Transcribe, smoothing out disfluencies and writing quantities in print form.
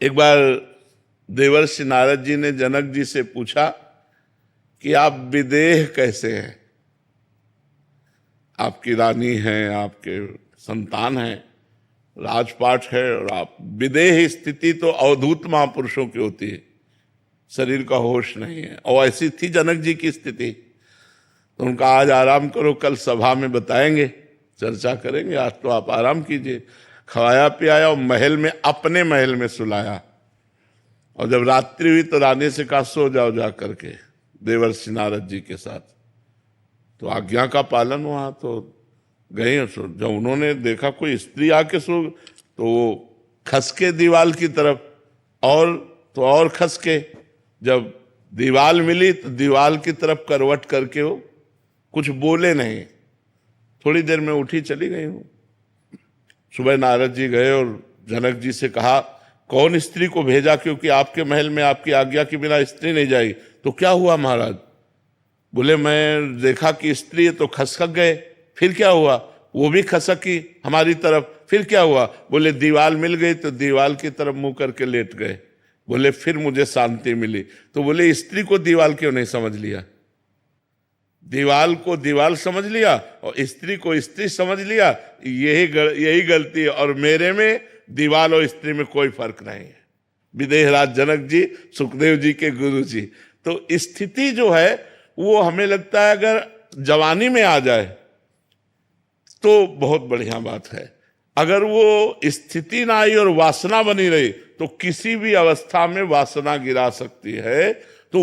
एक बार देवर्षि नारद जी ने जनक जी से पूछा कि आप विदेह कैसे हैं, आपकी रानी हैं, आपके संतान हैं, राजपाट है, और आप विदेह स्थिति तो अवधूत महापुरुषों की होती है, शरीर का होश नहीं है, और ऐसी थी जनक जी की स्थिति। तो उनका आज आराम करो, कल सभा में बताएंगे, चर्चा करेंगे, आज तो आप आराम कीजिए। खवाया पियाया और महल में, अपने महल में सुलाया, और जब रात्रि हुई तो रानी से कहा सो जाओ जा करके देवर्षि नारद जी के साथ। तो आज्ञा का पालन हुआ, तो गए। जब उन्होंने देखा कोई स्त्री आके सो, तो वो खसके दीवाल की तरफ, और तो और खसके, जब दीवाल मिली तो दीवाल की तरफ करवट करके वो कुछ बोले नहीं, थोड़ी देर में उठी चली गई हूँ। सुबह नारद जी गए और जनक जी से कहा कौन स्त्री को भेजा, क्योंकि आपके महल में आपकी आज्ञा के बिना स्त्री नहीं जाएगी। तो क्या हुआ महाराज? बोले मैं देखा कि स्त्री है तो खसक गए। फिर क्या हुआ? वो भी खसकी हमारी तरफ। फिर क्या हुआ? बोले दीवाल मिल गई तो दीवाल की तरफ मुंह करके लेट गए। बोले फिर मुझे शांति मिली। तो बोले स्त्री को दीवाल क्यों नहीं समझ लिया? दीवाल को दीवाल समझ लिया और स्त्री को स्त्री समझ लिया, यही गलती है। और मेरे में दीवाल और स्त्री में कोई फर्क नहीं है। विदेहराज जनक जी, सुखदेव जी के गुरु जी। तो स्थिति जो है वो हमें लगता है अगर जवानी में आ जाए तो बहुत बढ़िया बात है। अगर वो स्थिति ना आई और वासना बनी रही तो किसी भी अवस्था में वासना गिरा सकती है।